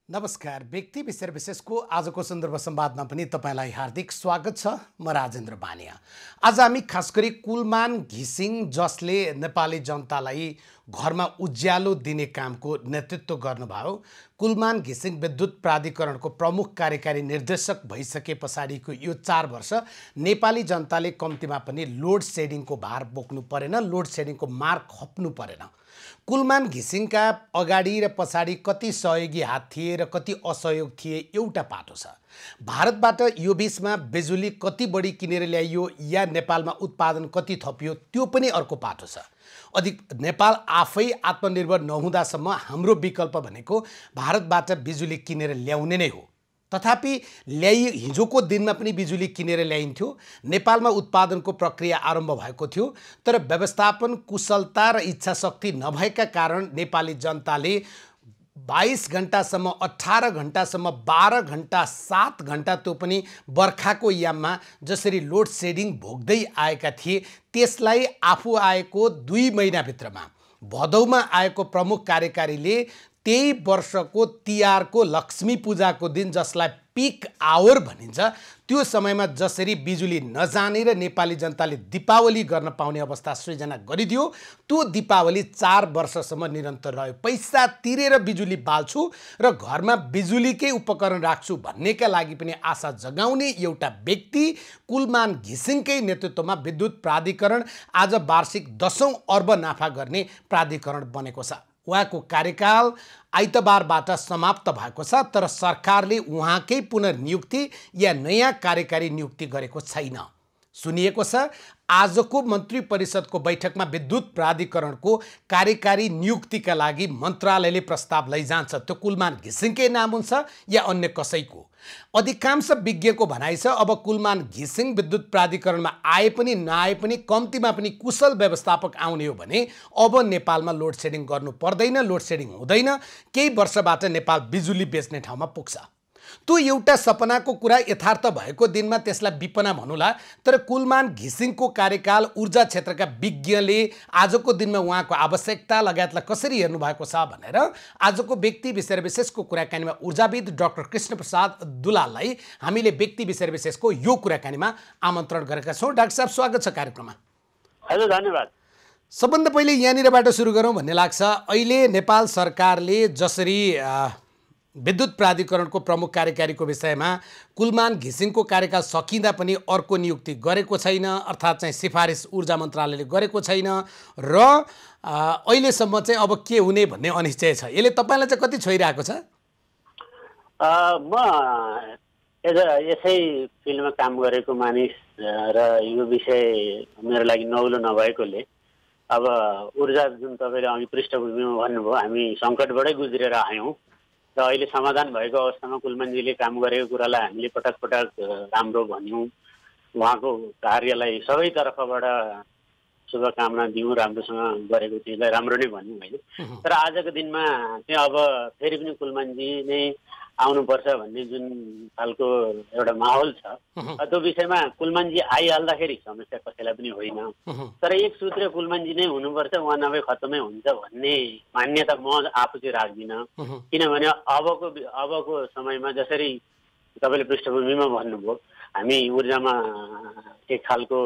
नमस्कार। व्यक्ति विषय विशेषको आजको सन्दर्भ संवादमा पनि तपाईलाई हार्दिक स्वागत छ। म राजेन्द्र बानिया। आज हामी खास गरी कुलमान घिसिङ जसले नेपाली जनतालाई घरमा उज्यालो दिने कामको नेतृत्व गर्नुभयो, कुलमान घिसिङ विद्युत प्राधिकरणको प्रमुख कार्यकारी निर्देशक भइसके पछाडिको यो 4 वर्ष नेपाली जनताले कम्तीमा पनि लोड सेडिङको भार बोक्नु परेन, लोड सेडिङको मार खप्नु परेन। कुलमान घिसिङका अगाडि र पछाडि कति सहयोगी हात थिए र कति असहयोग थिए एउटा पाटो छ। भारतबाट यो बीचमा बिजुली कति बढी किनेर ल्याइयो या नेपालमा उत्पादन कति थपियो त्यो पनि अर्को पाटो छ। अधिक नेपाल आफै आत्मनिर्भर नहुँदासम्म हाम्रो विकल्प भनेको भारतबाट बिजुली किनेर ल्याउने नै हो। तथापि हिजोको दिनमा पनि बिजुली किनेर ल्याइन्थ्यो। नेपालमा उत्पादनको प्रक्रिया आरम्भ भएको थियो, तर व्यवस्थापन कुशलता र इच्छाशक्ति नभएका कारण नेपाली जनताले 22 घण्टासम्म, 18 घण्टासम्म, 12 घण्टा, 7 घण्टा त्यो पनि बर्खाको याममा जसरी लोड सेडिङ भोग्दै आएका थिए, त्यसलाई आफू आएको 2 महिनाभित्रमा भदौमा आएको प्रमुख कार्यकारीले त्यही वर्षको तिहारको लक्ष्मी पूजाको दिन जसलाई पिक आवर भनिन्छ, त्यो समयमा जसरी बिजुली नजाने र नेपाली जनताले दीपावली गर्न पाउने अवस्था सृजना गरिदियो, त्यो दीपावली 4 वर्षसम्म निरन्तर रह्यो। पैसा तिरेर बिजुली बाल्छु र घरमा बिजुलीकै उपकरण राख्छु भन्नेका लागि पनि आशा जगाउने एउटा व्यक्ति कुलमान घिसिङकै नेतृत्वमा विद्युत प्राधिकरण आज वार्षिक 10औं अर्ब नाफा गर्ने प्राधिकरण बनेको छ। उहाँको कार्यकाल आइतबारबाट समाप्त भएको छ, तर सरकारले उहाँकै पुनर्नियुक्ति या नयाँ कार्यकारी नियुक्ति गरेको छैन। सुनिएको छ आजको मन्त्री परिषदको बैठकमा विद्युत प्राधिकरणको कार्यकारी नियुक्तिका लागि मन्त्रालयले प्रस्ताव लैजान्छ। त्यो कुलमान घिसिङकै नाम हुन्छ या अन्य कसैको। अधिकांश विज्ञको भनाइ छ अब कुलमान घिसिङ विद्युत प्राधिकरणमा आए पनि नआए पनि कम्तीमा पनि कुशल व्यवस्थापक आउने हो भने अब नेपालमा लोड सेडिङ गर्नु पर्दैन, लोड सेडिङ हुँदैन। केही वर्षबाट नेपाल बिजुली बेच्ने ठाउँमा पुग्छ। त्यो एउटा सपनाको कुरा यथार्थ भएको दिनमा त्यसलाई विपना भनुला, तर कुलमान घिसिङको कार्यकाल ऊर्जा क्षेत्रका विज्ञले आजको दिनमा उहाँको आवश्यकता लगायतलाई कसरी हेर्नु भएको छ भनेर आजको व्यक्ति विषय विशेषको कुराकानीमा ऊर्जाविद डाक्टर कृष्णप्रसाद दुलाललाई हामीले व्यक्ति विषय विशेषको यो कुराकानीमा आमन्त्रण गरेका छौँ। डाक्टर साहब, स्वागत छ कार्यक्रममा। हजुर, धन्यवाद। सबभन्दा पहिले यहाँनिरबाट सुरु गरौँ भन्ने लाग्छ। अहिले नेपाल सरकारले जसरी विद्युत प्राधिकरणको प्रमुख कार्यकारीको विषयमा कुलमान घिसिङको कार्यकाल सकिँदा पनि अर्को नियुक्ति गरेको छैन, अर्थात् चाहिँ सिफारिस ऊर्जा मन्त्रालयले गरेको छैन र अहिलेसम्म चाहिँ अब के हुने भन्ने अनिश्चय छ। यसले तपाईँलाई चाहिँ कति छोइरहेको छ? म यसै फिल्डमा काम गरेको मानिस र यो विषय मेरो लागि नौलो नभएकोले अब ऊर्जा जुन तपाईँले अघि पृष्ठभूमिमा भन्नुभयो, हामी सङ्कटबाटै गुज्रेर आयौँ र अहिले समाधान भएको अवस्थामा कुलमानजीले काम गरेको कुरालाई हामीले पटक पटक राम्रो भन्यौँ। उहाँको कार्यलाई सबै तर्फबाट शुभकामना दिउँ, राम्रोसँग गरेको चिजलाई राम्रो नै भन्यौँ होइन। तर आजको दिनमा चाहिँ अब फेरि पनि कुलमानजी नै आउनुपर्छ भन्ने जुन खालको एउटा माहौल छ, त्यो विषयमा कुलमानजी आइहाल्दाखेरि समस्या कसैलाई पनि होइन। तर एक सूत्रीय कुलमानजी नै हुनुपर्छ, उहाँ नभए खत्तमै हुन्छ भन्ने मान्यता म आफू चाहिँ राख्दिनँ। किनभने अबको समयमा जसरी तपाईँले पृष्ठभूमिमा भन्नुभयो, हामी ऊर्जामा एक खालको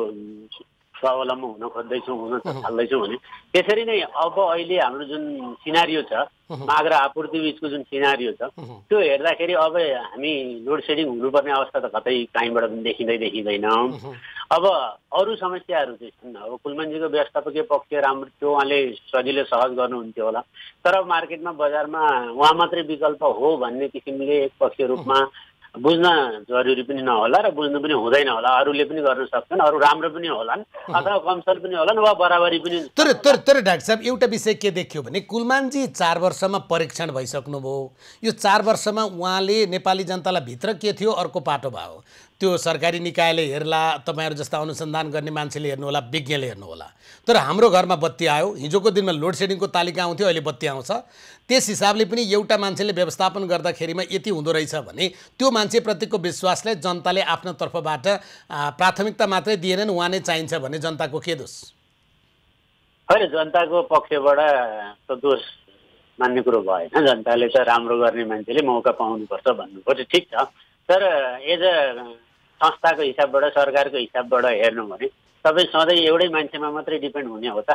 स्वावलम्बी हुन खोज्दैछौँ, हुन थाल्दैछौँ भने त्यसरी नै अब अहिले हाम्रो जुन सिनारियो छ, माग र आपूर्ति बिचको जुन सिनारियो छ, त्यो हेर्दाखेरि अब हामी लोड सेडिङ हुनुपर्ने अवस्था त कतै कहीँबाट पनि देखिँदैन। अब अरू समस्याहरू चाहिँ छन्। अब कुलमानजीको व्यवस्थापकीय पक्ष राम्रो थियो, उहाँले सजिलै सहज गर्नुहुन्थ्यो होला, तर मार्केटमा बजारमा उहाँ मात्रै विकल्प हो भन्ने किसिमले एक पक्षीय रूपमा बुझ्न जरुरी पनि नहोला र बुझ्नु पनि हुँदैन होला। अरूले पनि गर्न सक्छन्, अरू राम्रो पनि होलान् अथवा कमसल पनि होलान् वा बराबरी पनि। तर डाक्टर साहब, एउटा विषय के देखियो भने कुलमानजी 4 वर्षमा परीक्षण भइसक्नुभयो। यो 4 वर्षमा उहाँले नेपाली जनतालाई भित्र के थियो अर्को पाटो भयो, त्यो सरकारी निकायले हेर्ला, तपाईँहरू जस्ता अनुसन्धान गर्ने मान्छेले हेर्नु होला, विज्ञले हेर्नु होला। तर हाम्रो घरमा बत्ती आयो, हिजोको दिनमा लोड सेडिङको तालिका आउँथ्यो, अहिले बत्ती आउँछ। त्यस हिसाबले पनि एउटा मान्छेले व्यवस्थापन गर्दाखेरिमा यति हुँदो रहेछ भने त्यो मान्छेप्रतिको विश्वासले जनताले आफ्नो तर्फबाट प्राथमिकता मात्रै दिएनन्, उहाँ नै चाहिन्छ भने जनताको के दोष? होइन, जनताको पक्षबाट त दोष मान्ने कुरो भएन। जनताले त राम्रो गर्ने मान्छेले मौका पाउनुपर्छ भन्नुपर्छ, ठिक छ। तर एज अ संस्थाको हिसाबबाट, सरकारको हिसाबबाट हेर्नु भने तपाईँ सधैँ एउटै मान्छेमा मात्रै डिपेन्ड हुने हो त?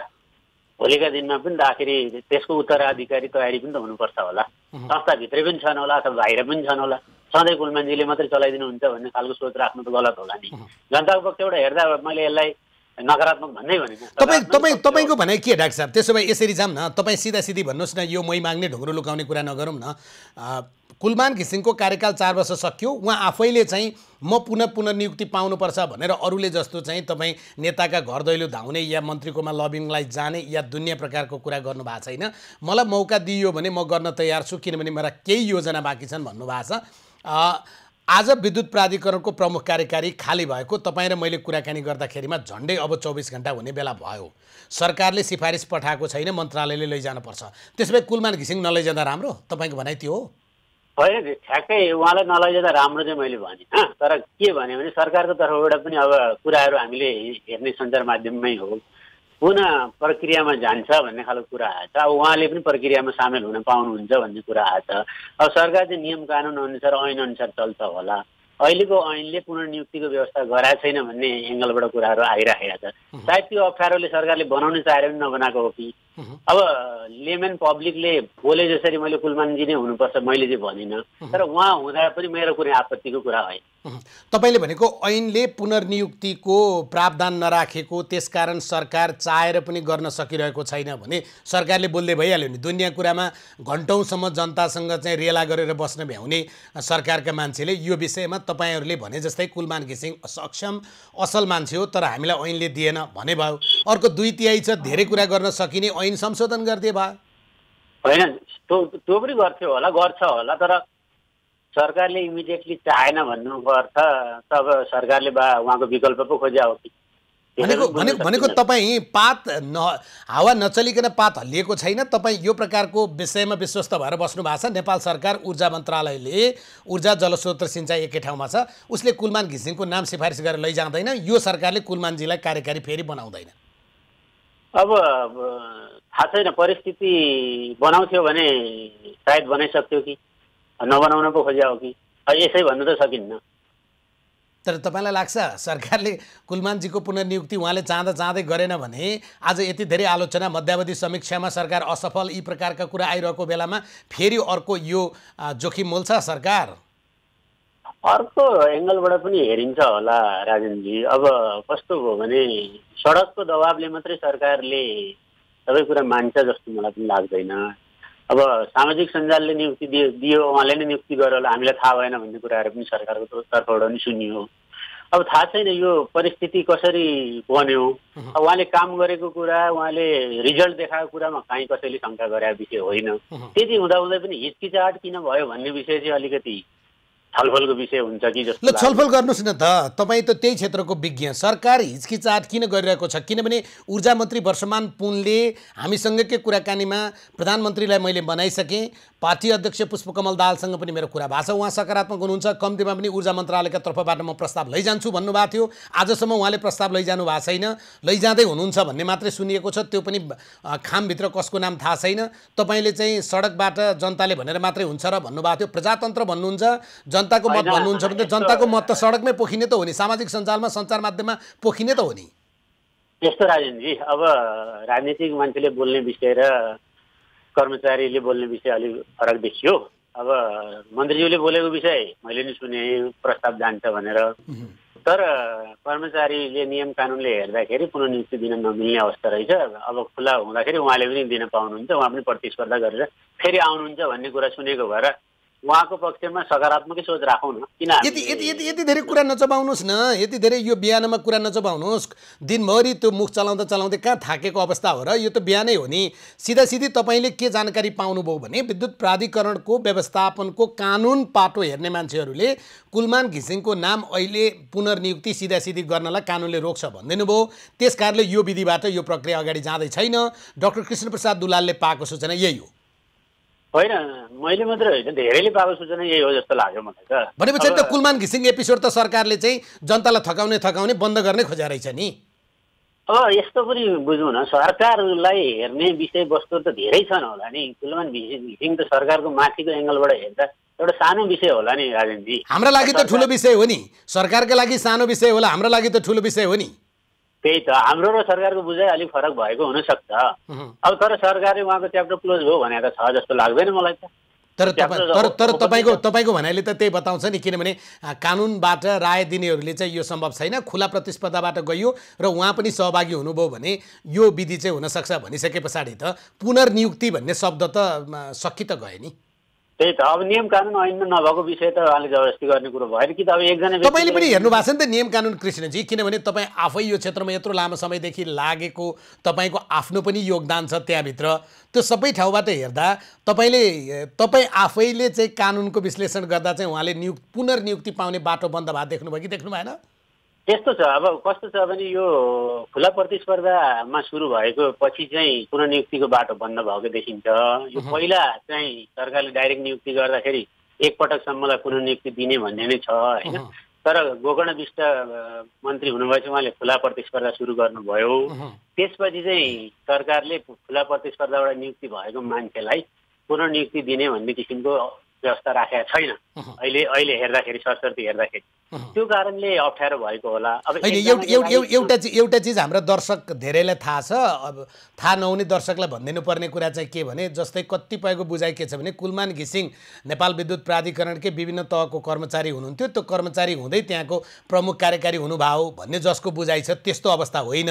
भोलिका दिनमा पनि त आखिरी त्यसको उत्तराधिकारी तयारी पनि त हुनुपर्छ होला। संस्थाभित्रै पनि छन् होला अथवा बाहिर पनि छन् होला। सधैँ कुलमानजीले मात्रै चलाइदिनुहुन्छ भन्ने खालको सोच राख्नु त गलत होला नि। जनताको पक्षबाट हेर्दा मैले यसलाई नकारात्मक भन्दै भनेन। तपाईँको भनाइ के डाक्टर साहब? त्यसो भए यसरी जाऊँ न, तपाईँ सिधासिधी भन्नुहोस् न, यो मै माग्ने ढुङ्ग्रो लुकाउने कुरा नगरौँ न। कुलमान घिसिङको कार्यकाल 4 वर्ष सकियो, उहाँ आफैले चाहिँ म पुनर्नियुक्ति पाउनुपर्छ भनेर अरूले जस्तो चाहिँ तपाईँ नेताका घर दैलो धाउने या मन्त्रीकोमा लबिङलाई जाने या दुनियाँ प्रकारको कुरा गर्नुभएको छैन। मलाई मौका दिइयो भने म गर्न तयार छु, किनभने मेरा केही योजना बाँकी छन् भन्नुभएको छ। आज विद्युत प्राधिकरणको प्रमुख कार्यकारी खाली भएको तपाईँ र मैले कुराकानी गर्दाखेरिमा झन्डै अब 24 घण्टा हुने बेला भयो। सरकारले सिफारिस पठाएको छैन, मन्त्रालयले लैजानुपर्छ। त्यसो भए कुलमान घिसिङ नलैजाँदा राम्रो? तपाईँको भनाइ त्यो हो? होइन, ठ्याक्कै उहाँलाई नलैजाँदा राम्रो चाहिँ मैले भनेँ। तर के भने सरकारको तर्फबाट पनि अब कुराहरू हामीले हेर्ने सञ्चार माध्यममै हो, पुनः प्रक्रियामा जान्छ भन्ने खालको कुरा आएछ। अब उहाँले पनि प्रक्रियामा सामेल हुन पाउनुहुन्छ भन्ने कुरा आएछ। अब सरकार चाहिँ नियम कानुन अनुसार, ऐन अनुसार चल्छ होला। अहिलेको ऐनले पुनर्नियुक्तिको व्यवस्था गराएको छैन भन्ने एङ्गलबाट कुराहरू आइराखेका छ। सायद त्यो अप्ठ्यारोले सरकारले बनाउन चाहेर पनि नबनाएको हो कि। अब लेमेन पब्लिकले बोले जसरी मैले कुलमानजी नै हुनुपर्छ मैले चाहिँ भनिनँ, तर उहाँ हुँदा पनि मेरो कुनै आपत्तिको कुरा होइन। तपाईँले भनेको ऐनले पुनर्नियुक्तिको प्रावधान नराखेको, त्यसकारण सरकार चाहेर पनि गर्न सकिरहेको छैन भने सरकारले बोल्दै भइहाल्यो नि। दुनियाँ कुरामा घन्टौँसम्म जनतासँग चाहिँ रेला गरेर बस्न भ्याउने सरकारका मान्छेले यो विषयमा तपाईँहरूले भने जस्तै कुलमान घिसिङ सक्षम असल मान्छे हो तर हामीलाई ऐनले दिएन भने भयो। अर्को 2/3 छ, धेरै कुरा गर्न सकिने, ऐन संशोधन गरिदिए भयो। होइन, त्यो पनि गर्थ्यो होला, गर्छ होला, तर सरकारले इमिडिएटली चाहेन भन्नुको अर्थ तब सरकारले उहाँको विकल्प पो खोज्या हो कि? भनेको तपाईँ हावा नचलिकन पात हल्लिएको छैन। तपाईँ यो प्रकारको विषयमा विश्वस्त भएर बस्नु भएको छ। नेपाल सरकार ऊर्जा मन्त्रालयले ऊर्जा जलस्रोत र सिँचाइ एकै ठाउँमा छ, उसले कुलमान घिसिङको नाम सिफारिस गरेर लैजाँदैन। यो सरकारले कुलमानजीलाई कार्यकारी फेरि बनाउँदैन। अब थाहा छैन, परिस्थिति बनाउँथ्यो भने सायद बनाइसक्थ्यो कि नबनाउन पो खोज्या हो कि, यसै भन्नु त सकिन्न। तर तपाईँलाई लाग्छ सरकारले कुलमानजीको पुनर्नियुक्ति उहाँले चाहँदै गरेन भने आज यति धेरै आलोचना, मध्यावधि समीक्षामा सरकार असफल, यी प्रकारका कुरा आइरहेको बेलामा फेरि अर्को यो जोखिम मोल्छ सरकार? अर्को एङ्गलबाट पनि हेरिन्छ होला राजनजी। अब कस्तो भयो भने सडकको दबावले मात्रै सरकारले सबै कुरा मान्छ जस्तो मलाई पनि लाग्दैन। अब सामाजिक सञ्जालले नियुक्ति दियो, उहाँले नै नियुक्ति गर्यो होला, हामीलाई थाहा भएन भन्ने कुराहरू पनि सरकारको तर्फबाट पनि सुनियो। अब थाहा छैन यो परिस्थिति कसरी बन्यो। अब उहाँले काम गरेको कुरा, उहाँले रिजल्ट देखाएको कुरामा कहीँ कसैले शङ्का गरेको विषय होइन। त्यति हुँदाहुँदै पनि हिचकिचाहट किन भयो भन्ने विषय चाहिँ अलिकति छलफलको विषय हुन्छ कि जस्तो। ल छलफल गर्नुहोस् न त, तपाईँ त त्यही क्षेत्रको विज्ञ। सरकार हिचकिचाहट किन गरिरहेको छ? किनभने ऊर्जा मन्त्री वर्षमान पुनले हामीसँगकै कुराकानीमा प्रधानमन्त्रीलाई मैले बनाइसकेँ, पार्टी अध्यक्ष पुष्पकमल दाहालसँग पनि मेरो कुरा भएको छ, उहाँ सकारात्मक हुनुहुन्छ। कम्तीमा पनि ऊर्जा मन्त्रालयका तर्फबाट म प्रस्ताव लैजान्छु भन्नुभएको थियो। आजसम्म उहाँले प्रस्ताव लैजानु भएको छैन, लैजाँदै हुनुहुन्छ भन्ने मात्रै सुनिएको छ। त्यो पनि खामभित्र कसको नाम थाहा छैन। तपाईँले चाहिँ सडकबाट जनताले भनेर मात्रै हुन्छ र भन्नुभएको थियो। प्रजातन्त्र भन्नुहुन्छ, जनताको मत भन्नुहुन्छ भने जनताको मत त सडकमै पोखिने त हो नि, सामाजिक सञ्जालमा, सञ्चार माध्यममा पोखिने त हो नि। यस्तो राजनजी, अब राजनीतिक मान्छेले बोल्ने विषय र कर्मचारीले बोल्ने विषय अलिक फरक देखियो। अब मन्त्रीज्यूले बोलेको विषय मैले नि सुने, प्रस्ताव जान्छ भनेर, तर कर्मचारीले नियम कानुनले हेर्दाखेरि पुनर्नियुक्ति दिन नमिल्ने अवस्था रहेछ। अब खुला हुँदाखेरि उहाँले पनि दिन पाउनुहुन्छ, उहाँ पनि प्रतिस्पर्धा गरेर फेरि आउनुहुन्छ भन्ने कुरा सुनेको भएर उहाँको पक्षमा सकारात्मकै सोच राखौँ न। किन यति धेरै कुरा नचबाउनुहोस् न, यति धेरै यो बिहानमा कुरा नचबाउनुहोस्। दिनभरि त्यो मुख चलाउँदै कहाँ थाकेको अवस्था हो र? यो त बिहानै हो नि। सिधासिधी तपाईँले के जानकारी पाउनुभयो भने विद्युत प्राधिकरणको व्यवस्थापनको कानुन पाटो हेर्ने मान्छेहरूले कुलमान घिसिङको नाम अहिले पुनर्नियुक्ति सिधासिधी गर्नलाई कानुनले रोक्छ भनिदिनु भयो। त्यस कारणले यो विधिबाट यो प्रक्रिया अगाडि जाँदै छैन। डाक्टर कृष्णप्रसाद दुलालले पाएको सूचना यही हो। होइन, मैले मात्रै होइन, धेरैले पाएको सूचना यही हो जस्तो लाग्यो मलाई त। भनेपछि त कुलमान घिसिङ एपिसोड त सरकारले चाहिँ जनतालाई थकाउने बन्द गर्ने खोजा रहेछ नि। अब यस्तो पनि बुझौँ न, सरकारलाई हेर्ने विषयवस्तु त धेरै छन् होला नि। कुलमान घिसिङ त सरकारको माथिको एङ्गलबाट हेर्दा एउटा सानो विषय होला नि राजेनजी। हाम्रो लागि त ठुलो विषय हो नि, सरकारका लागि सानो विषय होला, हाम्रो लागि त ठुलो विषय हो नि। त्यही त, हाम्रो र सरकारको बुझाइ अलिक फरक भएको हुनसक्छ। अब तर सरकारले उहाँको च्याप्टर क्लोज भयो भनेर छ जस्तो लाग्दैन मलाई त। तर तपाईँको भनाइले त त्यही बताउँछ नि, किनभने कानुनबाट राय दिनेहरूले चाहिँ यो सम्भव छैन, खुला प्रतिस्पर्धाबाट गइयो र उहाँ पनि सहभागी हुनुभयो भने यो विधि चाहिँ हुनसक्छ भनिसके पछाडि त पुनर्नियुक्ति भन्ने शब्द त सकि त गयो नि। त्यही त, अब नियम कानुन ऐनमा नभएको विषय त अलिक जबरजस्ती गर्ने कुरो भएन कि त। अब एकजना तपाईँले पनि हेर्नु भएको छ नि त नियम कानुन कृष्णजी, किनभने तपाईँ आफै यो क्षेत्रमा यत्रो लामो समयदेखि लागेको, तपाईँको आफ्नो पनि योगदान छ त्यहाँभित्र। त्यो सबै ठाउँबाट हेर्दा तपाईँ आफैले चाहिँ कानुनको विश्लेषण गर्दा चाहिँ उहाँले पुनर्नियुक्ति पाउने बाटो बन्द भएको देख्नुभयो कि देख्नु भएन? यस्तो छ, अब कस्तो छ भने यो खुला प्रतिस्पर्धामा सुरु भएको पछि चाहिँ पुनर्नियुक्तिको बाटो बन्द भएको देखिन्छ। यो पहिला चाहिँ सरकारले डाइरेक्ट नियुक्ति गर्दाखेरि एकपटकसम्मलाई पुनर्नियुक्ति दिने भन्ने नै छ होइन। तर गोकर्ण विष्ट मन्त्री हुनुभएपछि उहाँले खुला प्रतिस्पर्धा सुरु गर्नुभयो। त्यसपछि चाहिँ सरकारले खुला प्रतिस्पर्धाबाट नियुक्ति भएको मान्छेलाई पुनर्नियुक्ति दिने भन्ने किसिमको व्यवस्था राखेका छैन अहिले हेर्दाखेरि, सरसर्ती हेर्दाखेरि। त्यो कारणले अप्ठ्यारो भएको होला। अब एउटा चिज हाम्रो दर्शक धेरैलाई थाहा छ, अब थाहा नहुने दर्शकलाई भनिदिनु पर्ने कुरा चाहिँ के भने, जस्तै कतिपयको बुझाइ के छ भने कुलमान घिसिङ नेपाल विद्युत प्राधिकरणकै विभिन्न तहको कर्मचारी हुनुहुन्थ्यो, त्यो कर्मचारी हुँदै त्यहाँको प्रमुख कार्यकारी हुनुभयो भन्ने जसको बुझाइ छ, त्यस्तो अवस्था होइन।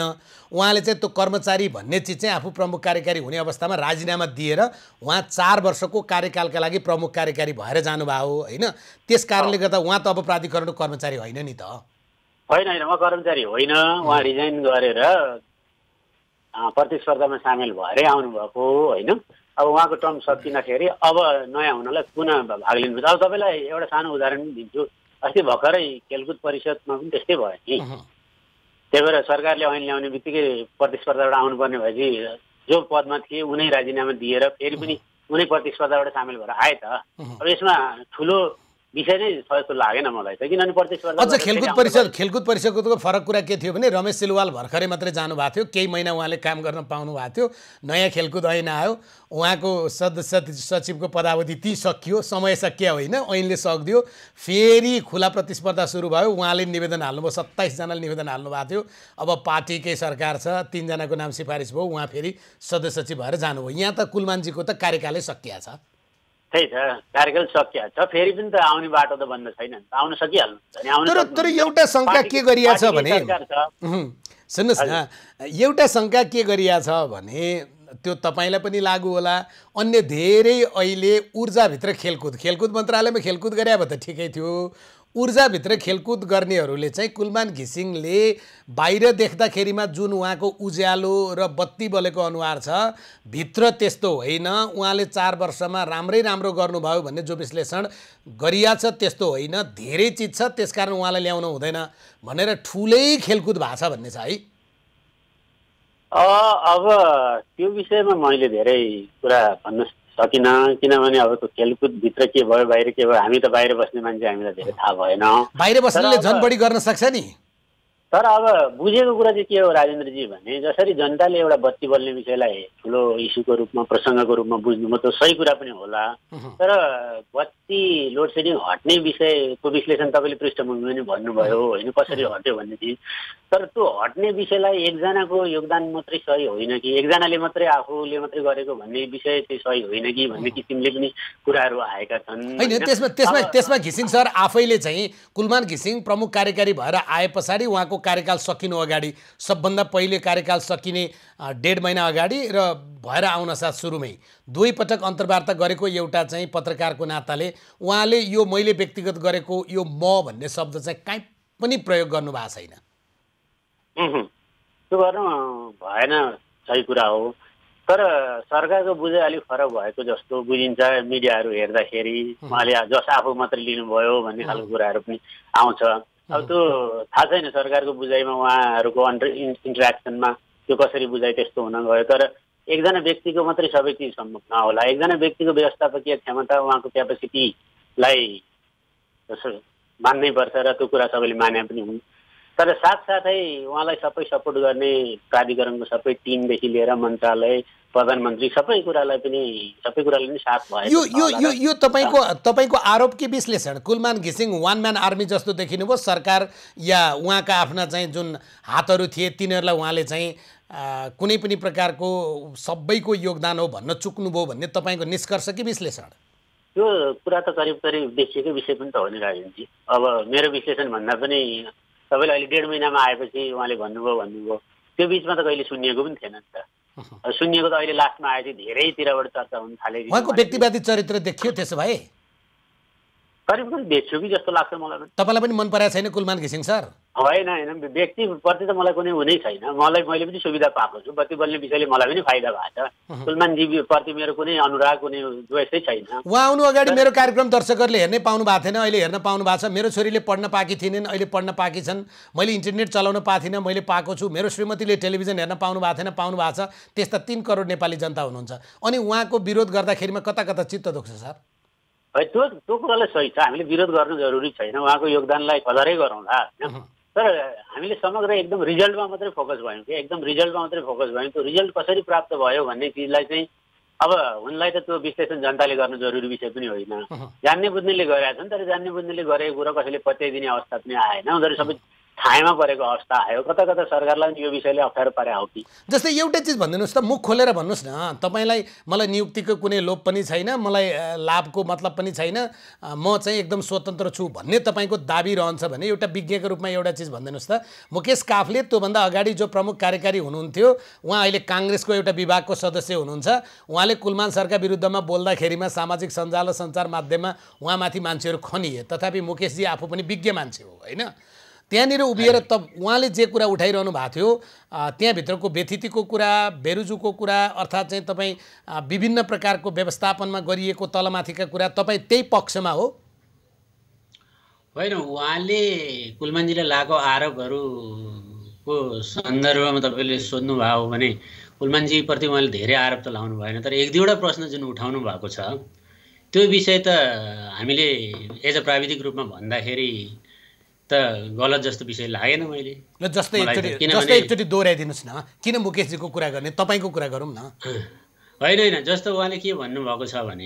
उहाँले चाहिँ त्यो कर्मचारी भन्ने चिज चाहिँ आफू प्रमुख कार्यकारी हुने अवस्थामा राजीनामा दिएर उहाँ 4 वर्षको कार्यकालका लागि प्रमुख कार्यकारी भएर जानुभयो होइन। त्यस कारणले गर्दा उहाँ त अब प्राधिकरणको कर्मचारी होइन नि त। होइन, उहाँ कर्मचारी होइन, उहाँ रिजाइन गरेर प्रतिस्पर्धामा सामेल भएरै आउनुभएको होइन। अब उहाँको टर्म सकिँदाखेरि अब नयाँ हुनलाई पुनः भाग लिनुपर्छ। अब तपाईँलाई एउटा सानो उदाहरण दिन्छु। अस्ति भर्खरै खेलकुद परिषदमा पनि त्यस्तै भयो नि। त्यही भएर सरकारले ऐन ल्याउने बित्तिकै प्रतिस्पर्धाबाट आउनुपर्ने भएपछि जो पदमा थिए उनै राजीनामा दिएर फेरि पनि उनै प्रतिस्पर्धाबाट सामेल भएर आए त। अब यसमा ठुलो विषय नै जस्तो लागेन मलाई त, किनभने प्रतिस्पर्धा अझ खेलकुद परिषदको फरक कुरा के थियो भने रमेश सिलवाल भर्खरै मात्रै जानुभएको थियो, केही महिना उहाँले काम गर्न पाउनु भएको थियो, नयाँ खेलकुद ऐन आयो, उहाँको सदस्य सचिवको पदावधि ती सकियो, समय सकिया होइन, ऐनले सक्दियो, फेरि खुला प्रतिस्पर्धा सुरु भयो। उहाँले निवेदन हाल्नुभयो, 27 जनाले निवेदन हाल्नुभएको थियो। अब पार्टीकै सरकार छ, 3 जनाको नाम सिफारिस भयो, उहाँ फेरि सदस्य सचिव भएर जानुभयो। यहाँ त कुलमानजीको त कार्यकालै सकिया छ। त्यही छ, कार्यकाल सकिया छ, फेरि पनि त आउने बाटो त बन्द छैन, आउन सकिहाल्नु। तर एउटा शङ्का के गरिया छ भने, सुन्नुहोस् न, एउटा शङ्का के गरिया छ भने त्यो तपाईँलाई पनि लागु होला, अन्य धेरै अहिले ऊर्जाभित्र खेलकुद मन्त्रालयमा खेलकुद गरे भए त ठिकै थियो। ऊर्जाभित्र खेलकुद गर्नेहरूले चाहिँ कुलमान घिसिङले बाहिर देख्दाखेरिमा जुन उहाँको उज्यालो र बत्ती बलेको अनुहार छ, भित्र त्यस्तो होइन, उहाँले 4 वर्षमा राम्रो गर्नुभयो भन्ने जो विश्लेषण गरिया छ त्यस्तो होइन, धेरै चिज छ, त्यसकारण उहाँलाई ल्याउनु हुँदैन भनेर ठुलै खेलकुद भएको छ भन्ने छ है। अब त्यो विषयमा मैले धेरै कुरा भन्न सकिनँ, किनभने अब त्यो खेलकुदभित्र के भयो बाहिर के भयो, हामी त बाहिर बस्ने मान्छे, हामीलाई धेरै थाहा भएन। बाहिर बस्नेले झन् बढी गर्न सक्छ नि। तर अब बुझेको कुरा चाहिँ के हो राजेन्द्रजी भने, जसरी जनताले एउटा बत्ती बल्ने विषयलाई ठुलो इस्युको रूपमा, प्रसङ्गको रूपमा बुझ्नु त्यो सही कुरा पनि होला। तर बत्ती लोड सेडिङ हट्ने विषयको विश्लेषण तपाईँले पृष्ठभूमिमा पनि भन्नुभयो होइन, कसरी हट्यो भन्ने चिज। तर त्यो हट्ने विषयलाई एकजनाको योगदान मात्रै सही होइन कि, एकजनाले मात्रै आफूले मात्रै गरेको भन्ने विषय चाहिँ सही होइन कि भन्ने किसिमले पनि कुराहरू आएका छन् होइन। त्यसमा घिसिङ सर आफैले चाहिँ कुलमान घिसिङ प्रमुख कार्यकारी भएर आए पछाडि उहाँको कार्यकाल सकिनु अगाडि, सबभन्दा पहिले कार्यकाल सकिने 1.5 महिना अगाडि र भएर आउन साथ सुरुमै 2 पटक अन्तर्वार्ता गरेको एउटा चाहिँ पत्रकारको नाताले उहाँले यो मैले व्यक्तिगत गरेको यो म भन्ने शब्द चाहिँ कहीँ पनि प्रयोग गर्नु भएको छैन। त्यो गर्नु भएन, सही कुरा हो। तर सरकारको बुझाइ अलिक फरक भएको जस्तो बुझिन्छ मिडियाहरू हेर्दाखेरि। उहाँले जस आफू मात्रै लिनुभयो भन्ने खालको कुराहरू पनि आउँछ। अब त्यो थाहा छैन सरकारको बुझाइमा उहाँहरूको इन्टरेक्सनमा त्यो कसरी बुझाइ त्यस्तो हुन गयो। तर एकजना व्यक्तिको मात्रै सबै चिज सम्भव नहोला। एकजना व्यक्तिको व्यवस्थापकीय क्षमता, उहाँको क्यापेसिटीलाई मान्नै पर्छ र त्यो कुरा सबैले माने पनि हुन्। तर साथसाथै उहाँलाई सबै सपोर्ट गर्ने प्राधिकरणको सबै टिमदेखि लिएर मन्त्रालय प्रधानमन्त्री सबै कुरालाई पनि साथ भएको यो तपाईँको आरोप के विश्लेषण? कुलमान घिसिङ वान म्यान आर्मी जस्तो देखिनुभयो, सरकार या उहाँका आफ्ना चाहिँ जुन हातहरू थिए तिनीहरूलाई उहाँले चाहिँ कुनै पनि प्रकारको सबैको योगदान हो भन्न चुक्नुभयो भन्ने तपाईँको निष्कर्ष कि विश्लेषण? यो कुरा त करिब देखिएकै विषय पनि त हो नि राजेनजी। अब मेरो विश्लेषण भन्दा पनि तपाईँले अहिले 1.5 महिनामा आएपछि उहाँले भन्नुभयो त्यो बिचमा त कहिले सुनिएको पनि थिएन नि त। सुनिएको त अहिले लास्टमा आएपछि धेरैतिरबाट चर्चा हुन थाले। उहाँको व्यक्तिवादी चरित्र देखियो त्यसो भए? करिब देख्छु कि जस्तो लाग्छ मलाई पनि। तपाईँलाई पनि मन परेको छैन कुलमान घिसिङ सर? होइन, व्यक्तिप्रति त मलाई कुनै हुनै छैन। मैले पनि सुविधा पाएको छु, बत्ती बल्ने विषयले मलाई पनि फाइदा भएको छ। कुलमानजी प्रति मेरो कुनै अनुराग कुनै द्वेषै छैन। उहाँ आउनु अगाडि मेरो कार्यक्रम दर्शकहरूले हेर्नै पाउनु भएको थिएन, अहिले हेर्न पाउनु भएको छ। मेरो छोरीले पढ्न पाएकी थिएनन्, अहिले पढ्न पाएकी छन्। मैले इन्टरनेट चलाउन पाएको थिइनँ, मैले पाएको छु। मेरो श्रीमतीले टेलिभिजन हेर्न पाउनु भएको थिएन, पाउनु भएको छ। त्यस्ता 3 करोड नेपाली जनता हुनुहुन्छ। अनि उहाँको विरोध गर्दाखेरिमा कता चित्त दुख्छ सर? है त्यो कुरालाई सही छ, हामीले विरोध गर्नु जरुरी छैन। उहाँको योगदानलाई कदरै गरौँला हैन। तर हामीले समग्र एकदम रिजल्टमा मात्रै फोकस भयौँ कि त्यो रिजल्ट कसरी प्राप्त भयो भन्ने चिजलाई चाहिँ अब उनलाई त त्यो विश्लेषण जनताले गर्न जरुरी विषय पनि होइन। जान्ने बुझ्नेले गरेका छन्, तर जान्ने बुझ्नेले गरेको कुरा कसैले पत्याइदिने अवस्था पनि आएन। उनीहरू सबै छायामा परेको अवस्था आयो। कता सरकारलाई यो विषयले अप्ठ्यारो पारे हो कि? जस्तै एउटै चिज भनिदिनुहोस् त, मुख खोलेर भन्नुहोस् न। तपाईँलाई मलाई नियुक्तिको कुनै लोभ पनि छैन, मलाई लाभको मतलब पनि छैन, म चाहिँ एकदम स्वतन्त्र छु भन्ने तपाईँको दाबी रहन्छ भने एउटा विज्ञको रूपमा एउटा चिज भनिदिनुहोस् त। मुकेश काफले त्योभन्दा अगाडि जो प्रमुख कार्यकारी हुनुहुन्थ्यो, उहाँ अहिले काङ्ग्रेसको एउटा विभागको सदस्य हुनुहुन्छ। उहाँले कुलमान सरका विरुद्धमा बोल्दाखेरिमा सामाजिक सञ्जाल र सञ्चार माध्यममा उहाँमाथि मान्छेहरू खनिए। तथापि मुकेशजी आफू पनि विज्ञ मान्छे हो होइन? त्यहाँनिर उभिएर त उहाँले जे कुरा उठाइरहनु भएको थियो, त्यहाँभित्रको व्यथितिको कुरा, बेरुजुको कुरा, अर्थात् चाहिँ तपाईँ विभिन्न प्रकारको व्यवस्थापनमा गरिएको तलमाथिका कुरा, तपाईँ त्यही पक्षमा हो? होइन, उहाँले कुलमानजीले लागेको आरोपहरूको सन्दर्भमा तपाईँले सोध्नुभयो भने कुलमानजीप्रति उहाँले धेरै आरोप त लाउनु भएन, तर 1-2वटा प्रश्न जुन उठाउनु भएको छ त्यो विषय त हामीले एज अ प्राविधिक रूपमा भन्दाखेरि त गलत जस्तो विषय लागेन मैले। जस्तै एकचोटि दोहोऱ्याइदिनुहोस् न, किन मुकेशजीको कुरा गर्ने, तपाईँको कुरा गरौँ न। होइन, जस्तो उहाँले के भन्नुभएको छ भने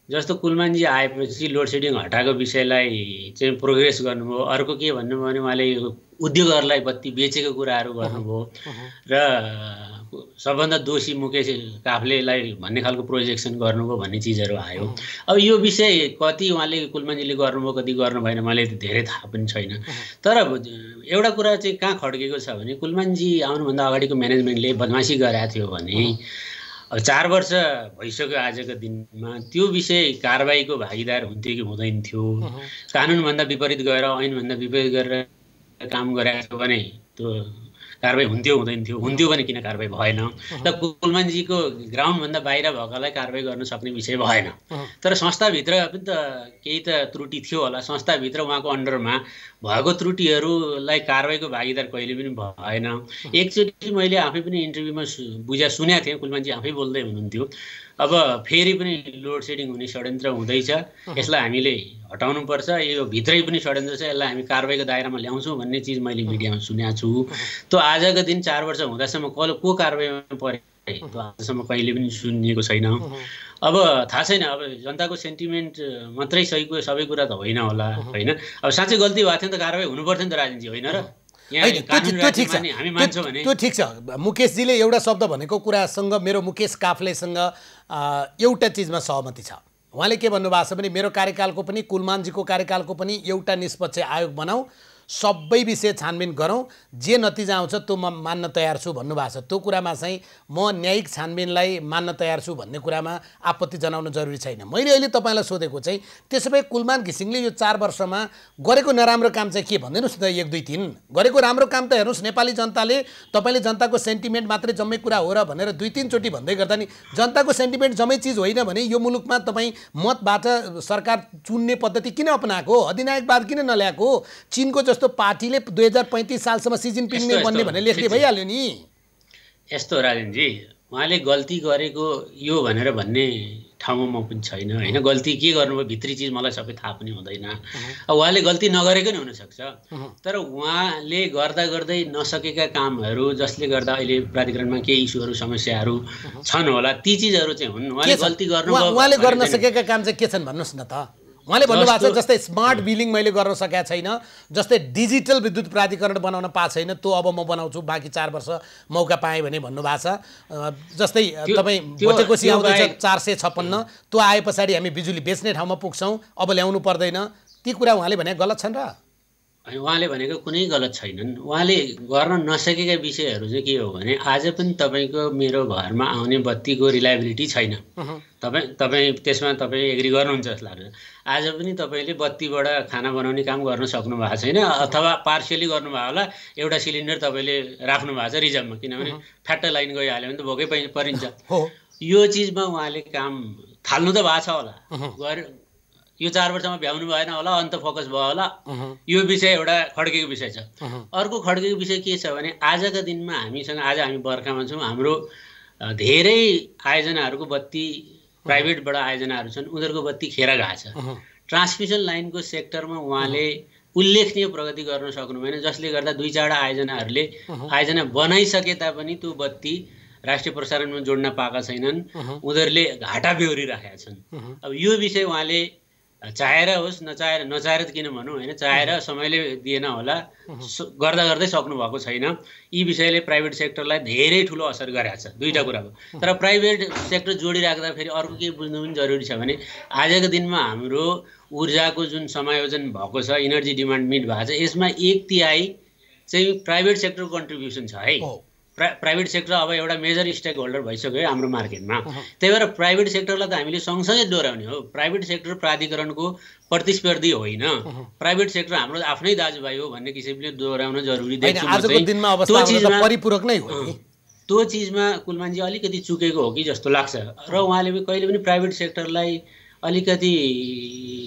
जस्तो कुलमानजी आएपछि लोड सेडिङ हटाएको विषयलाई चाहिँ प्रोग्रेस गर्नुभयो। अर्को के भन्नुभयो भने उहाँले उद्योगहरूलाई बत्ती बेचेको कुराहरू गर्नुभयो र सबभन्दा दोषी मुकेश काफ्लेलाई भन्ने खालको प्रोजेक्सन गर्नुभयो भन्ने चिजहरू आयो। अब यो विषय कति उहाँले कुलमानजीले गर्नुभयो कति गर्नु भएन मलाई धेरै थाहा पनि छैन। तर एउटा कुरा चाहिँ कहाँ खड्केको छ भने कुलमानजी आउनुभन्दा अगाडिको म्यानेजमेन्टले बदमासी गरेको थियो भने अब 4 वर्ष भइसक्यो आजको दिनमा त्यो विषय कारबाहीको भागीदार हुन्थ्यो कि हुँदैन थियो? कानुनभन्दा विपरीत गएर ऐनभन्दा विपरीत गरेर काम गरेको भने त्यो कारबाही हुन्थ्यो हुँदैन थियो? हुन्थ्यो भने किन कारबाही भएन? र कुलमानजीको ग्राउन्डभन्दा बाहिर भएकालाई कारबाही गर्न सक्ने विषय भएन। तर संस्थाभित्र पनि त केही त त्रुटि थियो होला। संस्थाभित्र उहाँको अन्डरमा भएको त्रुटिहरूलाई कारबाहीको भागीदार कहिले पनि भएन। एकचोटि मैले आफै पनि इन्टरभ्यूमा सुनेको थिएँ, कुलमानजी आफै बोल्दै हुनुहुन्थ्यो, अब फेरि पनि लोड सेडिङ हुने षड्यन्त्र हुँदैछ, यसलाई हामीले हटाउनुपर्छ, यो भित्रै पनि षड्यन्त्र छ, यसलाई हामी कारबाहीको दायरामा ल्याउँछौँ भन्ने चिज मैले मिडियामा सुनेको छु। त्यो आजको दिन 4 वर्ष हुँदासम्म को कारबाहीमा परे त्यो आजसम्म कहिले पनि सुनिएको छैन। अब थाहा छैन, अब जनताको सेन्टिमेन्ट मात्रै सबै कुरा त होइन होला होइन। अब साँच्चै गल्ती भएको थियो नि त कारबाही हुनुपर्छ नि त राजेनजी, होइन र? त्यो ठिक छ। मुकेशजीले एउटा शब्द भनेको कुरासँग मेरो मुकेश काफ्लेसँग एउटा चिजमा सहमति छ। उहाँले के भन्नुभएको छ भने मेरो कार्यकालको पनि कुलमानजीको कार्यकालको पनि एउटा निष्पक्ष आयोग बनाऊ, सबै विषय छानबिन गरौँ, जे नतिजा आउँछ त्यो म मान्न तयार छु भन्नुभएको छ। त्यो कुरामा चाहिँ म न्यायिक छानबिनलाई मान्न तयार छु भन्ने कुरामा आपत्ति जनाउन जरुरी छैन। मैले अहिले तपाईँलाई सोधेको चाहिँ त्यसो भए कुलमान घिसिङले यो 4 वर्षमा गरेको नराम्रो काम चाहिँ के भनिदिनुहोस् न, 1 2 3 गरेको राम्रो काम त हेर्नुहोस्। नेपाली जनताले तपाईँले जनताको सेन्टिमेन्ट मात्रै जम्मै कुरा हो र भनेर 2-3 चोटि भन्दै गर्दा नि जनताको सेन्टिमेन्ट जम्मै चिज होइन भने यो मुलुकमा तपाईँ मतबाट सरकार चुन्ने पद्धति किन अपनाएको? अधिनायकवाद किन नल्याएको? चीनको जस्तो पार्टीले 2035 सालसम्म सी जिनपिङले बन्ने भनेर लेख्दै भइहाल्यो नि। यस्तो राजेनजी, उहाँले गल्ती गरेको यो भनेर भन्ने ठाउँमा म पनि छैन होइन। गल्ती के गर्नुभयो भित्री चिज मलाई सबै थाहा पनि हुँदैन। अब उहाँले गल्ती नगरेको नि हुनसक्छ, तर उहाँले गर्दा गर्दै नसकेका कामहरू जसले गर्दा अहिले प्राधिकरणमा केही इस्युहरू समस्याहरू छन् होला, ती चिजहरू चाहिँ हुन्। उहाँले गल्ती गर्नुभयो, उहाँले गर्न नसकेका काम चाहिँ के छन् भन्नुहोस् न त। उहाँले भन्नुभएको छ जस्तै स्मार्ट बिलिङ मैले गर्न सकेको छैन, जस्तै डिजिटल विद्युत प्राधिकरण बनाउन पाएको छैन, त्यो अब म बनाउँछु, बाँकी 4 वर्ष मौका पाएँ भने भन्नुभएको छ। जस्तै तपाईँ भोटेकोसी आउँदैछ 456, त्यो आए पछाडि हामी बिजुली बेच्ने ठाउँमा पुग्छौँ, अब ल्याउनु पर्दैन, ती कुरा उहाँले भने गलत छन् र? उहाँले भनेको कुनै गलत छैनन्। उहाँले गर्न नसकेका विषयहरू चाहिँ के हो भने आज पनि तपाईँको मेरो घरमा आउने बत्तीको रिलायबिलिटी छैन। तपाईँ त्यसमा तपाईँ एग्री गर्नुहुन्छ जस्तो लाग्छ। आज पनि तपाईँले बत्तीबाट खाना बनाउने काम गर्न सक्नु भएको छैन, अथवा पार्सियली गर्नुभयो होला। एउटा सिलिन्डर तपाईँले राख्नु भएको छ रिजर्भमा, किनभने फ्याट्ट लाइन गइहाल्यो भने त भोकै परिन्छ। यो चिजमा उहाँले काम थाल्नु त भएको छ होला, यो 4 वर्षमा भ्याउनु भएन होला, अन्त फोकस भयो होला। यो विषय एउटा खड्केको विषय छ। अर्को खड्केको विषय के छ भने आजका दिनमा हामीसँग, आज हामी बर्खामा छौँ, हाम्रो धेरै आयोजनाहरूको बत्ती प्राइभेटबाट आयोजनाहरू छन्, उनीहरूको बत्ती खेर गएको छ। ट्रान्समिसन लाइनको सेक्टरमा उहाँले उल्लेखनीय प्रगति गर्न सक्नु भएन, जसले गर्दा 2-4 आयोजनाहरूले आयोजना बनाइसके तापनि त्यो बत्ती राष्ट्रिय प्रसारणमा जोड्न पाएका छैनन्, उनीहरूले घाटा बेहोरिराखेका छन्। अब यो विषय उहाँले चाहेर होस् नचाहेर त किन भनौँ होइन, चाहेर समयले दिएन होला, गर्दा गर्दै सक्नु भएको छैन। यी विषयले प्राइभेट सेक्टरलाई धेरै ठुलो असर गरेको छ, दुईटा कुराको। तर प्राइभेट सेक्टर जोडिराख्दाखेरि अर्को के बुझ्नु पनि जरुरी छ भने आजको दिनमा हाम्रो ऊर्जाको जुन समायोजन भएको छ, इनर्जी डिमान्ड मिट भएको छ, यसमा 1/3 चाहिँ प्राइभेट सेक्टरको कन्ट्रिब्युसन छ है। प्राइभेट सेक्टर अब एउटा मेजर स्टेक होल्डर भइसक्यो हाम्रो मार्केटमा। त्यही भएर प्राइभेट सेक्टरलाई त हामीले सँगसँगै डोर्याउने हो। प्राइभेट सेक्टर प्राधिकरणको प्रतिस्पर्धी होइन, प्राइभेट सेक्टर हाम्रो आफ्नै दाजुभाइ हो भन्ने किसिमले डोर्याउन जरुरी देख्छु। आजको दिनमा अवस्था परिपूरक नै हो। त्यो चिजमा कुलमानजी अलिकति चुकेको हो कि जस्तो लाग्छ। र उहाँले कहिले पनि प्राइभेट सेक्टरलाई अलिकति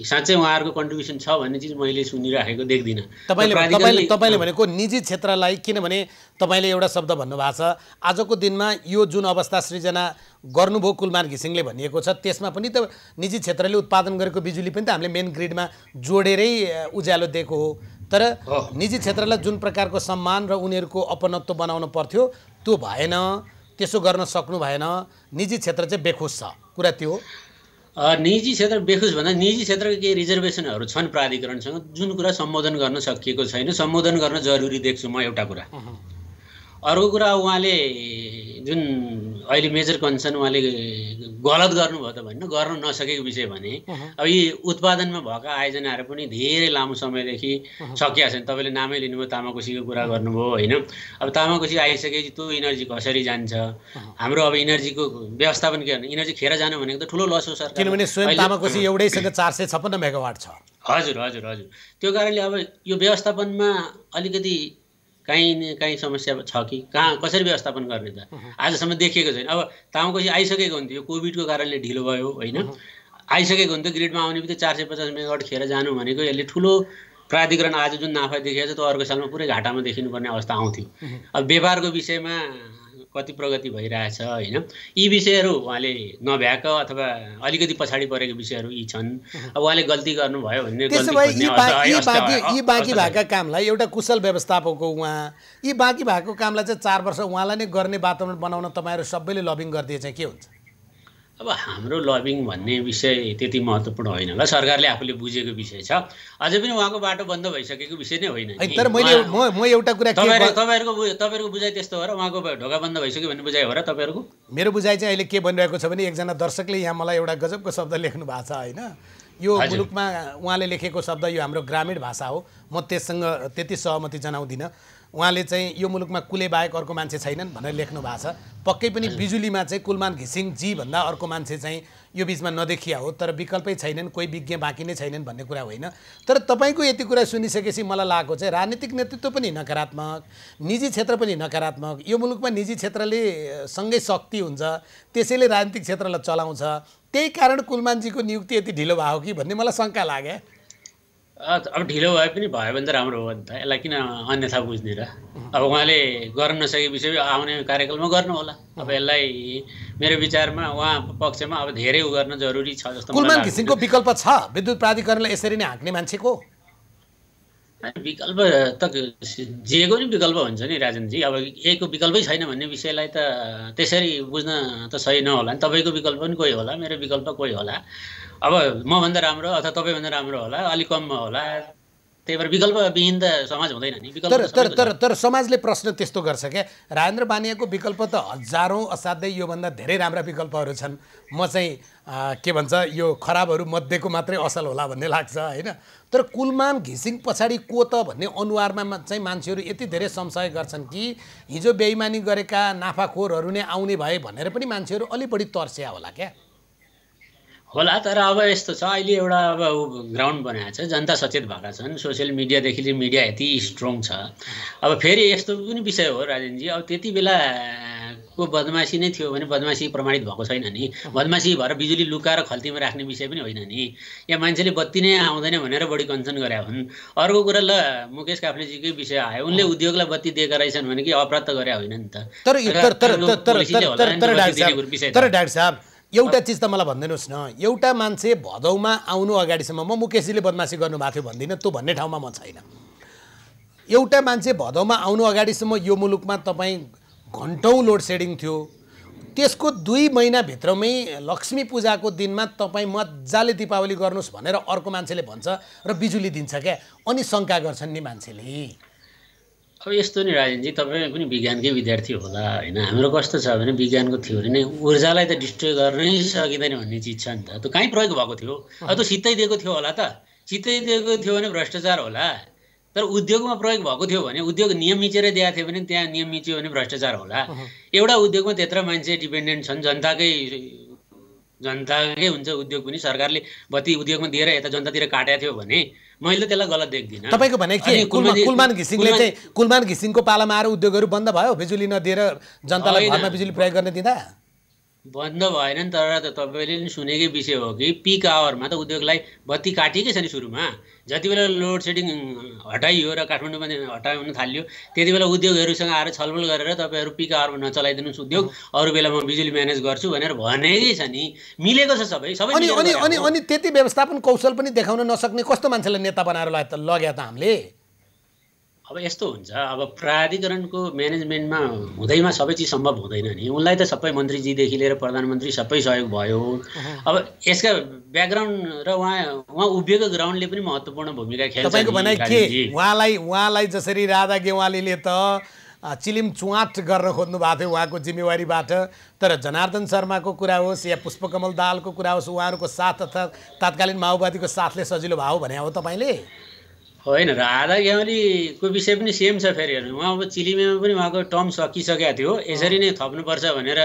साँच्चै उहाँहरूको कन्ट्रिब्युसन छ भन्ने चिज मैले सुनिराखेको देख्दिनँ। तपाईँले भनेको निजी क्षेत्रलाई, किनभने तपाईँले एउटा शब्द भन्नुभएको छ, आजको दिनमा यो जुन अवस्था सृजना गर्नुभयो कुलमान घिसिङले भनिएको छ, त्यसमा पनि त निजी क्षेत्रले उत्पादन गरेको बिजुली पनि त हामीले मेन ग्रिडमा जोडेरै उज्यालो दिएको हो। तर निजी क्षेत्रलाई जुन प्रकारको सम्मान र उनीहरूको अपनत्व बनाउनु पर्थ्यो त्यो भएन, त्यसो गर्न सक्नु भएन। निजी क्षेत्र चाहिँ बेखुस छ, कुरा त्यो हो। निजी क्षेत्र बेखुस भन्दा निजी क्षेत्रका केही रिजर्भेसनहरू छन् प्राधिकरणसँग, जुन कुरा सम्बोधन गर्न सकिएको छैन, सम्बोधन गर्न जरुरी देख्छु म। एउटा कुरा। अर्को कुरा उहाँले जुन अहिले मेजर कन्सर्न उहाँले गलत गर्नुभयो त भन्न, गर्न नसकेको विषय भने अब यी उत्पादनमा भएका आयोजनाहरू पनि धेरै लामो समयदेखि सकिया छन्। तपाईँले नामै लिनुभयो, तामाकोसीको कुरा गर्नुभयो होइन। अब तामाकोसी आइसकेपछि त्यो इनर्जी कसरी जान्छ, हाम्रो अब इनर्जीको व्यवस्थापन के गर्नु, इनर्जी खेर जानु भनेको त ठुलो लस हो सरकार, किनभने स्वयं तामाकोसी एउटैसँग 456 मेगावाट छ। हजुर हजुर हजुर। त्यो कारणले अब यो व्यवस्थापनमा अलिकति काहीँ न काहीँ समस्या छ कि कहाँ कसरी व्यवस्थापन गर्ने त आजसम्म देखिएको छैन। अब तामाकोसी आइसकेको हुन्थ्यो, कोभिडको कारणले ढिलो भयो होइन, आइसकेको हुन्थ्यो, ग्रिडमा आउने बित्तिकै 450 मेगावाट खेर जानु भनेको यसले ठुलो प्राधिकरण आज जुन नाफा देखिएको छ त्यो अर्को सालमा पुरै घाटामा देखिनुपर्ने अवस्था आउँथ्यो। अब व्यापारको विषयमा कति प्रगति भइरहेछ होइन, यी विषयहरू उहाँले नभ्याएको अथवा अलिकति पछाडि परेको विषयहरू यी छन्। अब उहाँले गल्ती गर्नुभयो भने यी बाँकी भएका कामलाई एउटा कुशल व्यवस्थापक हो उहाँ, यी बाँकी भएको कामलाई चाहिँ 4 वर्ष उहाँलाई नै गर्ने वातावरण बनाउन तपाईँहरू सबैले लबिङ गरिदिए चाहिँ के हुन्छ? अब हाम्रो लबिङ भन्ने विषय त्यति महत्त्वपूर्ण होइन होला, सरकारले आफूले बुझेको विषय छ। अझै पनि उहाँको बाटो बन्द भइसकेको विषय नै होइन। तर म एउटा कुरा, तपाईँहरूको बुझाइ त्यस्तो हो र उहाँको ढोका बन्द भइसक्यो भन्ने बुझाइ हो र तपाईँहरूको? मेरो बुझाइ चाहिँ अहिले के बनिरहेको छ भने एकजना दर्शकले यहाँ मलाई एउटा गजबको शब्द लेख्नु भएको छ होइन, यो मुलुकमा उहाँले लेखेको शब्द यो हाम्रो ग्रामीण भाषा हो, म त्यससँग त्यति सहमति जनाउँदिनँ। उहाँले चाहिँ यो मुलुकमा कुले बाहेक अर्को मान्छे छैनन् भनेर लेख्नु भएको छ। पक्कै पनि बिजुलीमा चाहिँ कुलमान घिसिङ जी भन्दा अर्को मान्छे चाहिँ यो बिचमा नदेखिया हो, तर विकल्पै छैनन्, कोही विज्ञ बाँकी नै छैनन् भन्ने कुरा होइन। तर तपाईँको यति कुरा सुनिसकेपछि मलाई लागेको चाहिँ राजनीतिक नेतृत्व पनि नकारात्मक, निजी क्षेत्र पनि नकारात्मक। यो मुलुकमा निजी क्षेत्रले सँगै शक्ति हुन्छ, त्यसैले राजनीतिक क्षेत्रलाई चलाउँछ, त्यही कारण कुलमानजीको नियुक्ति यति ढिलो भयो कि भन्ने मलाई शङ्का लाग्यो। अब ढिलो भए पनि भयो भने त राम्रो हो नि त, यसलाई किन अन्यथा बुझ्ने र। अब उहाँले गर्न नसकेको विषय आउने कार्यकालमा गर्नु होला। अब यसलाई मेरो विचारमा उहाँ पक्षमा अब धेरै उ गर्न जरुरी छ जस्तो कुलमान घिसिङको विकल्प छ विद्युत प्राधिकरणलाई यसरी नै हाँक्ने मान्छेको? विकल्प त जेको नि विकल्प हुन्छ नि राजनजी। अब एकको विकल्पै छैन भन्ने विषयलाई त त्यसरी बुझ्न त सही नहोला नि। तपाईँको विकल्प पनि कोही होला, मेरो विकल्प कोही होला। अब मभन्दा राम्रो अथवा तपाईँभन्दा राम्रो होला, अलिक कम होला। त्यही भएर विकल्प विहीन त समाज हुँदैन नि। तर समाजले प्रश्न त्यस्तो गर्छ क्या, राजेन्द्र बानियाको विकल्प त हजारौँ असाध्यै योभन्दा धेरै राम्रा विकल्पहरू छन्, म चाहिँ के भन्छ यो खराबहरू मध्येको मात्रै असल होला भन्ने लाग्छ होइन। तर कुलमान घिसिङ पछाडि को त भन्ने अनुहारमा चाहिँ मान्छेहरू यति धेरै संशय गर्छन् कि हिजो बेइमानी गरेका नाफाखोरहरू नै आउने भए भनेर पनि मान्छेहरू अलि बढी तर्स्या होला क्या। होला, तर अब यस्तो छ, अहिले एउटा अब ग्राउन्ड बनाएको छ, जनता सचेत भएका छन्, सोसियल मिडियादेखि लिएर मिडिया यति स्ट्रङ छ। अब फेरि यस्तो पनि विषय हो राजेनजी, अब त्यति बेलाको बदमासी नै थियो भने बदमासी प्रमाणित भएको छैन नि। बदमासी भएर बिजुली लुकाएर खल्तीमा राख्ने विषय पनि होइन नि। यहाँ मान्छेले बत्ती नै आउँदैन भनेर बढी कन्सर्न गरे हुन्। अर्को कुरा ल मुकेश काफ्लेजीकै विषय आयो, उनले उद्योगलाई बत्ती दिएका रहेछन् भने कि अपराध त गरे होइन नि त। तर डाक्टर साहब एउटा चिज त मलाई भनिदिनुहोस् न, एउटा मान्छे भदौमा आउनु अगाडिसम्म, म मुकेशजीले बदमासी गर्नुभएको थियो भन्दिनँ, त्यो भन्ने ठाउँमा म छैन। एउटा मान्छे भदौमा आउनु अगाडिसम्म यो मुलुकमा तपाईँ घन्टौँ लोड सेडिङ थियो, त्यसको 2 महिनाभित्रमै लक्ष्मी पूजाको दिनमा तपाईँ मजाले दीपावली गर्नुहोस् भनेर अर्को मान्छेले भन्छ र बिजुली दिन्छ क्या, अनि शङ्का गर्छन् नि मान्छेले। अब यस्तो नि राजेनजी, तपाईँ पनि विज्ञानकै विद्यार्थी होला होइन। हाम्रो कस्तो छ भने विज्ञानको थ्योरी नै ऊर्जालाई त डिस्ट्रोय गर्नै सकिँदैन भन्ने चिज छ नि त। त्यो कहीँ प्रयोग भएको थियो? अब त्यो सित्तै दिएको थियो होला त, सित्तै दिएको थियो भने भ्रष्टाचार होला। तर उद्योगमा प्रयोग भएको थियो भने, उद्योग नियम मिचेर दिएको थियो भने त्यहाँ नियम मिच्यो भने भ्रष्टाचार होला। एउटा उद्योगमा त्यत्रो मान्छे डिपेन्डेन्ट छन्, जनताकै हुन्छ उद्योग पनि। सरकारले बत्ती उद्योगमा दिएर यता जनतातिर काटेको थियो भने मैले त्यसलाई गलत देख्दिनँ। तपाईँको भने के कुलमान घिसिङले चाहिँ कुलमान घिसिङको पालामा आएर उद्योगहरू बन्द भयो, बिजुली नदिएर जनतालाई घरमा बिजुली प्रयोग गर्ने दिँदा? बन्द भएन नि, तर तपाईँले नि सुनेकै विषय हो कि पिक आवरमा त उद्योगलाई बत्ती काटिएकै छ नि। सुरुमा जति बेला लोड सेडिङ हटाइयो र काठमाडौँमा हटाउन थालियो त्यति बेला उद्योगहरूसँग आएर छलफल गरेर तपाईँहरू पिक आवरमा नचलाइदिनुहोस् उद्योग, अरू बेला म बिजुली म्यानेज गर्छु भनेर भनेकै छ नि। मिलेको छ सबै। अनि त्यति व्यवस्थापन कौशल पनि देखाउन नसक्ने कस्तो मान्छेलाई नेता बनाएर लग्या त हामीले? अब यस्तो हुन्छ, अब प्राधिकरणको म्यानेजमेन्टमा हुँदैमा सबै चिज सम्भव हुँदैन नि। उनलाई त सबै मन्त्रीजीदेखि लिएर प्रधानमन्त्री सबै सहयोग भयो। अब यसका ब्याकग्राउन्ड र उहाँ उभिएको ग्राउन्डले पनि महत्त्वपूर्ण भूमिका खेल्छ। तपाईँको भनाइ के? उहाँलाई जसरी राधा गेवालीले त चिलिम चुवाट गर्न खोज्नु भएको थियो उहाँको जिम्मेवारीबाट, तर जनार्दन शर्माको कुरा होस् या पुष्पकमल दाहालको कुरा होस्, उहाँहरूको साथ अथवा तात्कालीन माओवादीको साथले सजिलो भयो भने हो तपाईँले? होइन, राधा गेवालीको विषय पनि सेम छ। फेरि हेर्नु, उहाँ अब चिलिमेमा पनि उहाँको टर्म सकिसकेको थियो, यसरी नै थप्नुपर्छ भनेर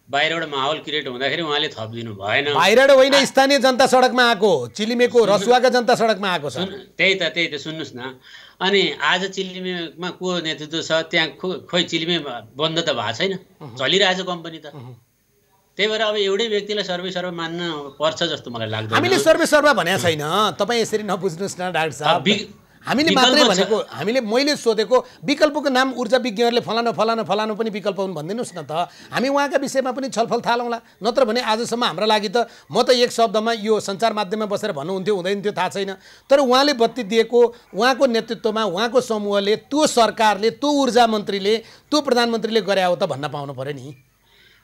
बाहिरबाट माहौल क्रिएट हुँदाखेरि उहाँले थपिदिनु भएन। बाहिरबाट होइन, स्थानीय जनता सडकमा आएको, चिलिमेको रसुवाका जनता सडकमा आएको छ। त्यही त सुन्नुहोस् न। अनि आज चिलिमेमा को नेतृत्व छ त्यहाँ? खोइ चिलिमे बन्द त भएको छैन, चलिरहेछ कम्पनी त। त्यही भएर अब एउटै व्यक्तिलाई सर्वे मान्न पर्छ जस्तो मलाई लाग्दैन। हामीले सर्वे भनेको छैन, तपाईँ यसरी नबुझ्नुहोस् न डाक्टर साहब। हामीले मात्रै भनेको, मैले सोधेको विकल्पको नाम ऊर्जा विज्ञहरूले फलानु पनि विकल्प हुन् भनिदिनुहोस् न त। हामी उहाँका विषयमा पनि छलफल थालौँला। नत्र भने आजसम्म हाम्रो लागि त, म त एक शब्दमा यो सञ्चार माध्यममा बसेर भन्नुहुन्थ्यो हुँदैन थियो थाहा छैन, तर उहाँले बत्ती दिएको, उहाँको नेतृत्वमा उहाँको समूहले, त्यो सरकारले, त्यो ऊर्जा मन्त्रीले, त्यो प्रधानमन्त्रीले गरे हो त भन्न पाउनु पऱ्यो नि।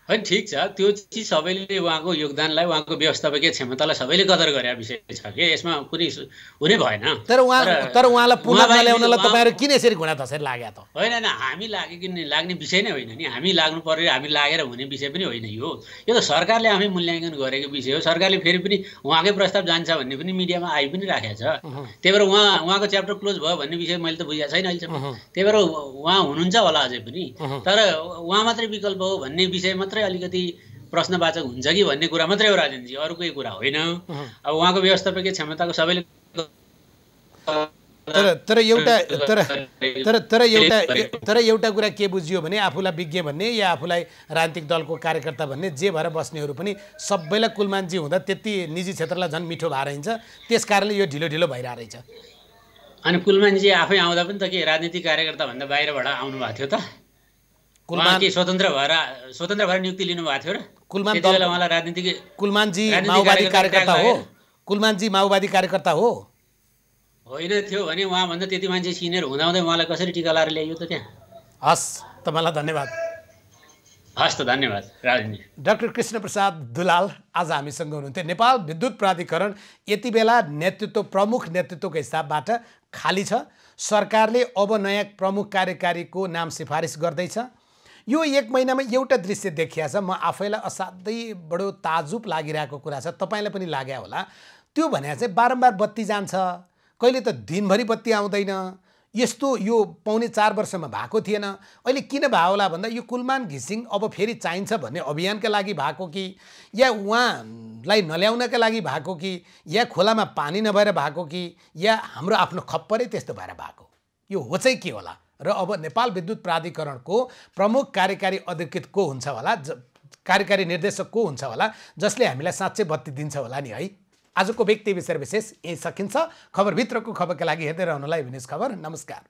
होइन, ठिक छ, त्यो चिज सबैले उहाँको योगदानलाई, उहाँको व्यवस्थापकीय क्षमतालाई सबैले कदर गरे विषय छ कि, यसमा कुनै हुनै भएन। तर उहाँलाई पुनः ल्याउनलाई तपाईँहरू किन यसरी घुँडा धसेर लाग्यो त? होइन, हामी लाग्ने विषय नै होइन नि। हामी लाग्नु पर्यो, हामी लागेर हुने विषय पनि होइन यो त सरकारले आफै मूल्याङ्कन गरेको विषय हो। सरकारले फेरि पनि उहाँकै प्रस्ताव जान्छ भन्ने पनि मिडियामा आइ पनि राखेको छ। त्यही भएर उहाँको च्याप्टर क्लोज भयो भन्ने विषय मैले त बुझेको छैन अहिलेसम्म। त्यही भएर उहाँ हुनुहुन्छ होला अझै पनि, तर उहाँ मात्रै विकल्प हो भन्ने विषय अलिकति प्रश्नवाचक हुन्छ कि भन्ने कुरा मात्रै हो राजेनजी, अरू कोही कुरा होइन। अब उहाँको व्यवस्थापकीय क्षमताको सबैले तर एउटा कुरा के बुझियो भने आफूलाई विज्ञ भन्ने या आफूलाई राजनीतिक दलको कार्यकर्ता भन्ने जे भएर बस्नेहरू पनि सबैलाई कुलमानजी हुँदा त्यति निजी क्षेत्रलाई झन् मिठो भएर हिँड्छ, त्यस कारणले यो ढिलो भइरहेको रहेछ। अनि कुलमानजी आफै आउँदा पनि त के राजनीतिक कार्यकर्ता भन्दा बाहिरबाट आउनु भएको थियो त? उहाँ के स्वतन्त्र भएर नियुक्ति लिनुभएको थियो र? कुलमान त्यति बेला उहाँलाई राजनीतिक कुलमानजी माओवादी कार्यकर्ता हो? कुलमानजी माओवादी कार्यकर्ता हो? होइन थियो भने उहाँभन्दा त्यति मान्छे सिनियर हुँदाहुँदै उहाँलाई कसरी टिका लाएर ल्याइयो त त्यहाँ? हस्, तपाईँलाई धन्यवाद। हस् त, धन्यवाद राजनीति। डाक्टर कृष्णप्रसाद दुलाल आज हामीसँग हुनुहुन्थ्यो। नेपाल विद्युत प्राधिकरण यति बेला प्रमुख नेतृत्वको हिसाबबाट खाली छ। सरकारले अब नयाँ प्रमुख कार्यकारीको नाम सिफारिस गर्दैछ। यो 1 महिनामा एउटा दृश्य देखिया छ, म आफैलाई असाध्यै बडो ताजुब लागिरहेको कुरा छ, तपाईँलाई पनि लाग्यो होला। त्यो भने चाहिँ बारम्बार बत्ती जान्छ, कहिले त दिनभरि बत्ती आउँदैन। यस्तो यो पौने 4 वर्षमा भएको थिएन। अहिले किन भयो होला भन्दा यो कुलमान घिसिङ अब फेरि चाहिन्छ भन्ने अभियानका लागि भएको कि, या उहाँलाई नल्याउनका लागि भएको कि, या खोलामा पानी नभएर भएको कि, या हाम्रो आफ्नो खप्परै त्यस्तो भएर भएको, यो हो चाहिँ के होला? र अब नेपाल विद्युत प्राधिकरणको प्रमुख कार्यकारी अधिकृत को हुन्छ होला, कार्यकारी निर्देशक को हुन्छ होला, जसले हामीलाई साँच्चै बत्ती दिन्छ होला नि है? आजको व्यक्ति विषय विशेष यही सकिन्छ। खबरभित्रको खबरका लागि हेर्दै रहनुलाई विनेश खबर। नमस्कार।